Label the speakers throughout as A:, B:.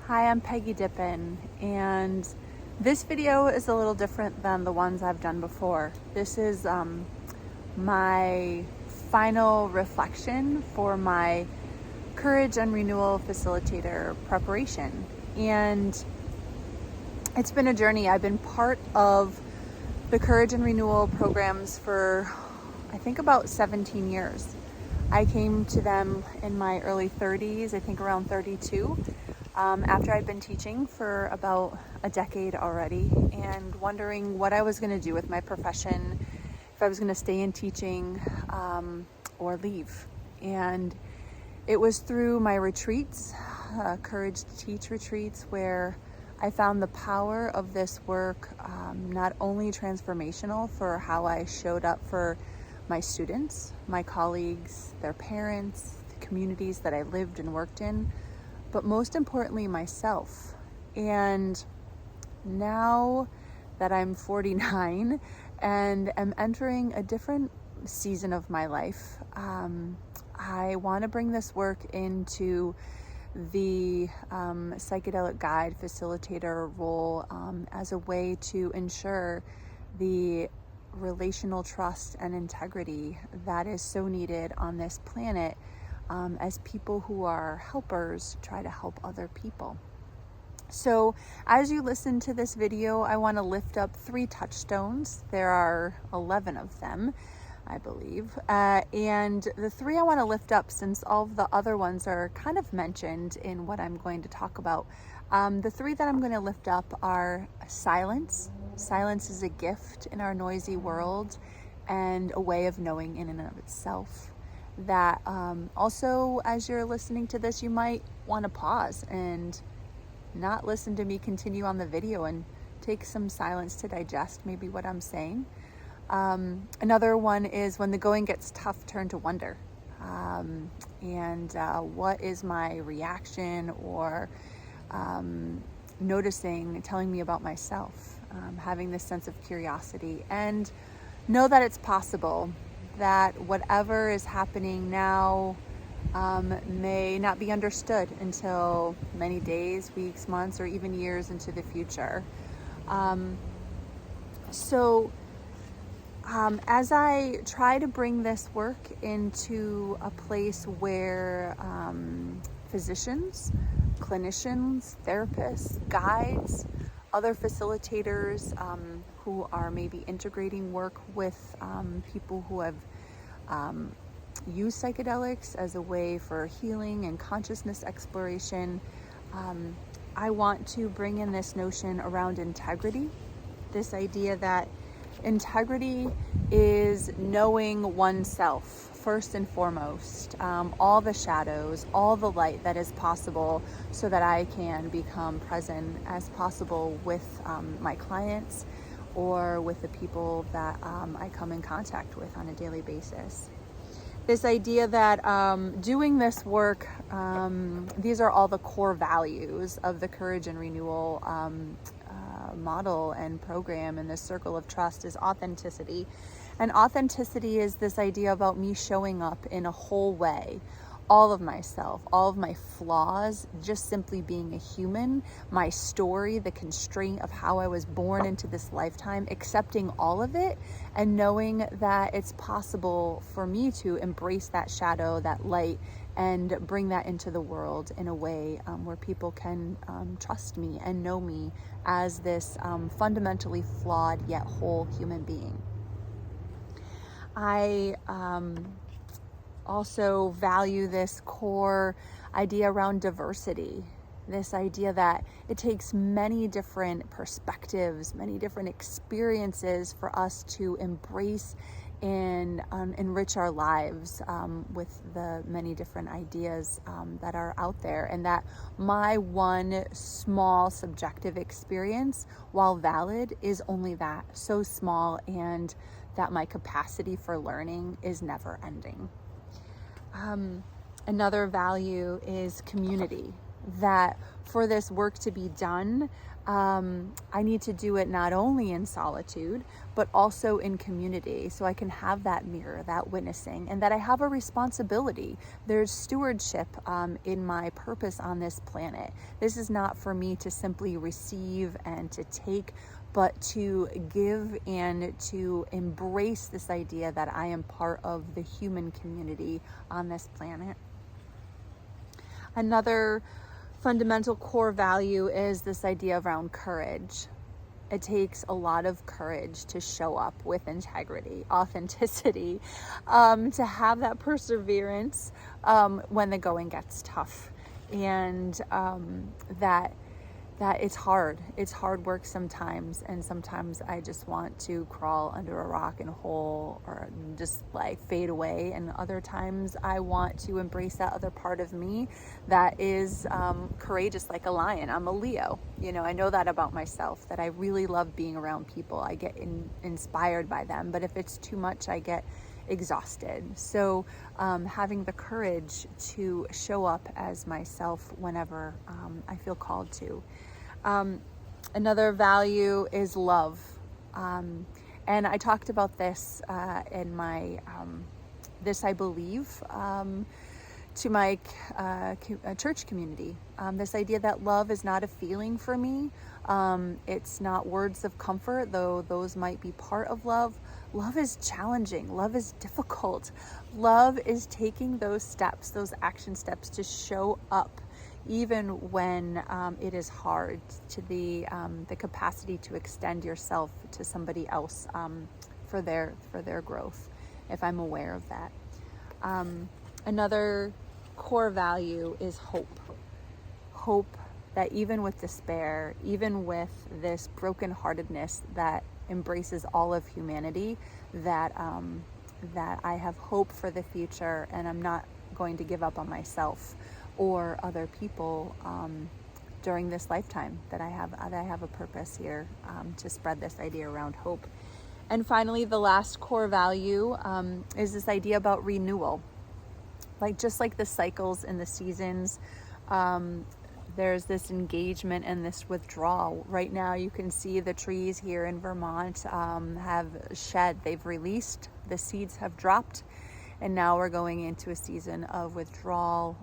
A: Hi, I'm Peggy Dippin, and this video is a little different than the ones I've done before. This is my final reflection for my Courage and Renewal Facilitator preparation. And it's been a journey. I've been part of the Courage and Renewal programs for, I think, about 17 years. I came to them in my early 30s, I think around 32. After I'd been teaching for about a decade already and wondering what I was going to do with my profession, if I was going to stay in teaching or leave. And it was through my retreats, Courage to Teach retreats, where I found the power of this work not only transformational for how I showed up for my students, my colleagues, their parents, the communities that I lived and worked in, but most importantly, myself. And now that I'm 49 and am entering a different season of my life, I want to bring this work into the psychedelic guide facilitator role as a way to ensure the relational trust and integrity that is so needed on this planet as people who are helpers try to help other people. So as you listen to this video, I want to lift up 3 touchstones. There are 11 of them, I believe. And the 3 I want to lift up, since all of the other ones are kind of mentioned in what I'm going to talk about. The 3 that I'm going to lift up are silence. Silence is a gift in our noisy world and a way of knowing in and of itself. That also, as you're listening to this, you might want to pause and not listen to me continue on the video and take some silence to digest maybe what I'm saying. Another one is, when the going gets tough, turn to wonder. What is my reaction or noticing, telling me about myself, having this sense of curiosity, and know that it's possible, that whatever is happening now may not be understood until many days, weeks, months, or even years into the future. As I try to bring this work into a place where physicians, clinicians, therapists, guides, other facilitators who are maybe integrating work with people who have used psychedelics as a way for healing and consciousness exploration, I want to bring in this notion around integrity, this idea that integrity is knowing oneself first and foremost, all the shadows, all the light that is possible, so that I can become present as possible with my clients or with the people that I come in contact with on a daily basis. This idea that doing this work, these are all the core values of the Courage and Renewal model and program, and this circle of trust is authenticity. And authenticity is this idea about me showing up in a whole way, all of myself, all of my flaws, just simply being a human, my story, the constraint of how I was born into this lifetime, accepting all of it and knowing that it's possible for me to embrace that shadow, that light, and bring that into the world in a way where people can trust me and know me as this fundamentally flawed yet whole human being. I also value this core idea around diversity, this idea that it takes many different perspectives, many different experiences for us to embrace and enrich our lives with the many different ideas that are out there, and that my one small subjective experience, while valid, is only that, so small, and that my capacity for learning is never ending. Another value is community. that for this work to be done, I need to do it not only in solitude, but also in community, so I can have that mirror, that witnessing, and that I have a responsibility. There's stewardship in my purpose on this planet. This is not for me to simply receive and to take, but to give and to embrace this idea that I am part of the human community on this planet. Another fundamental core value is this idea around courage. It takes a lot of courage to show up with integrity, authenticity, to have that perseverance when the going gets tough, and that it's hard. It's hard work sometimes, and sometimes I just want to crawl under a rock in a hole or just like fade away, and other times I want to embrace that other part of me that is courageous like a lion. I'm a Leo. I know that about myself, that I really love being around people. I get inspired by them, but if it's too much, I get exhausted. So having the courage to show up as myself whenever I feel called to. Another value is love. And I talked about this in my This I Believe to my church community. This idea that love is not a feeling for me. It's not words of comfort, though those might be part of love. Love is challenging. Love is difficult. Love is taking those steps, those action steps, to show up even when it is hard, to the capacity to extend yourself to somebody else for their growth, if I'm aware of that. Another core value is hope. Hope that even with despair, even with this brokenheartedness that embraces all of humanity, that I have hope for the future, and I'm not going to give up on myself or other people during this lifetime, that I have a purpose here to spread this idea around hope. And finally, the last core value is this idea about renewal. Just like the cycles and the seasons, there's this engagement and this withdrawal. Right now, you can see the trees here in Vermont have shed. They've released, the seeds have dropped, and now we're going into a season of withdrawal,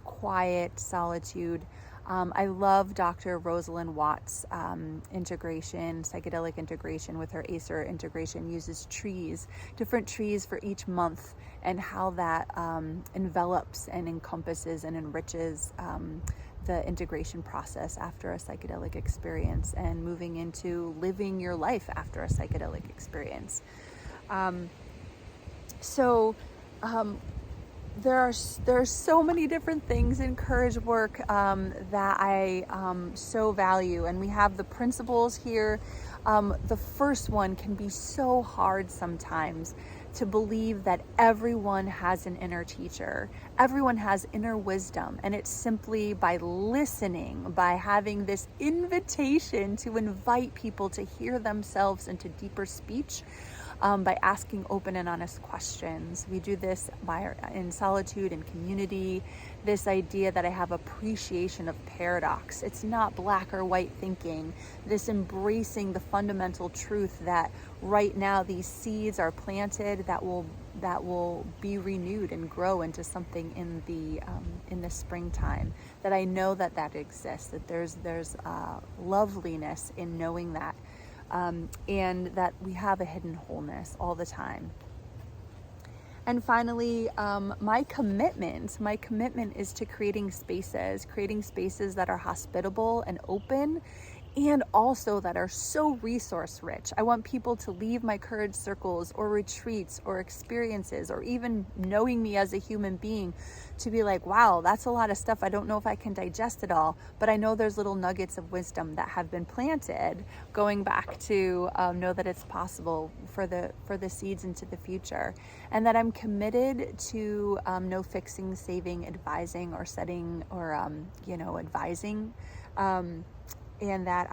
A: quiet, solitude. I love Dr. Rosalind Watt's psychedelic integration with her Acer integration, uses trees, different trees for each month, and how that envelops and encompasses and enriches the integration process after a psychedelic experience, and moving into living your life after a psychedelic experience. There's so many different things in courage work that I so value, and we have the principles here. The first one can be so hard sometimes, to believe that everyone has an inner teacher, everyone has inner wisdom, and it's simply by listening, by having this invitation to invite people to hear themselves into deeper speech, by asking open and honest questions. We do this in solitude and community. This idea that I have appreciation of paradox. It's not black or white thinking. This embracing the fundamental truth that right now these seeds are planted that will be renewed and grow into something in the springtime. That I know that exists. That there's loveliness in knowing that. And that we have a hidden wholeness all the time. And finally, my commitment is to creating spaces that are hospitable and open, and also that are so resource rich. I want people to leave my courage circles or retreats or experiences, or even knowing me as a human being, to be like, wow, that's a lot of stuff. I don't know if I can digest it all, but I know there's little nuggets of wisdom that have been planted, going back to know that it's possible for the seeds into the future, and that I'm committed to no fixing, saving, advising, or setting, or advising. And that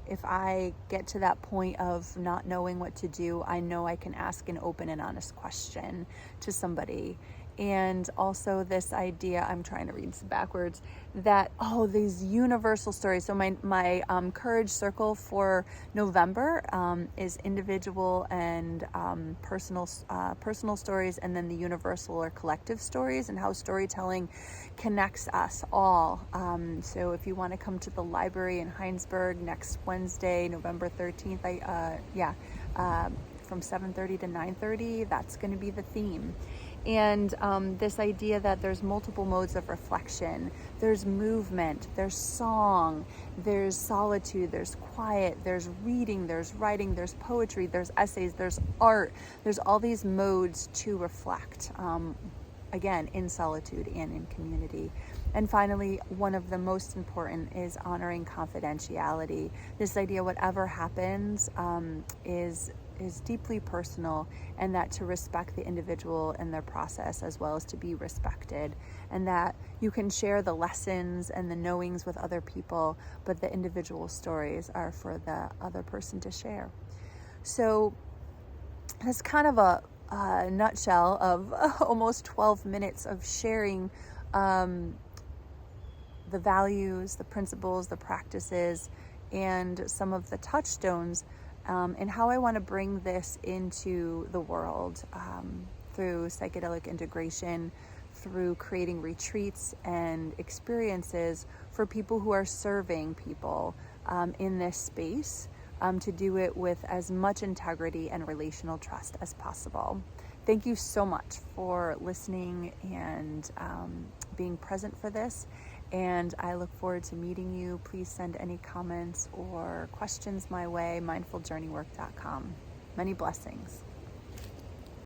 A: if I get to that point of not knowing what to do, I know I can ask an open and honest question to somebody, And also this idea, I'm trying to read backwards, that, these universal stories. So my courage circle for November is individual and personal stories, and then the universal or collective stories, and how storytelling connects us all. So if you want to come to the library in Heinsberg next Wednesday, November 13th, from 7:30 to 9:30, that's going to be the theme. And this idea that there's multiple modes of reflection. There's movement, there's song, there's solitude, there's quiet, there's reading, there's writing, there's poetry, there's essays, there's art. There's all these modes to reflect, again, in solitude and in community. And finally, one of the most important is honoring confidentiality. This idea, whatever happens, is deeply personal, and that to respect the individual and their process as well as to be respected, and that you can share the lessons and the knowings with other people, but the individual stories are for the other person to share. So that's kind of a nutshell of almost 12 minutes of sharing the values, the principles, the practices, and some of the touchstones, and how I want to bring this into the world through psychedelic integration, through creating retreats and experiences for people who are serving people in this space, to do it with as much integrity and relational trust as possible. Thank you so much for listening and being present for this. And I look forward to meeting you. Please send any comments or questions my way, mindfuljourneywork.com. Many blessings.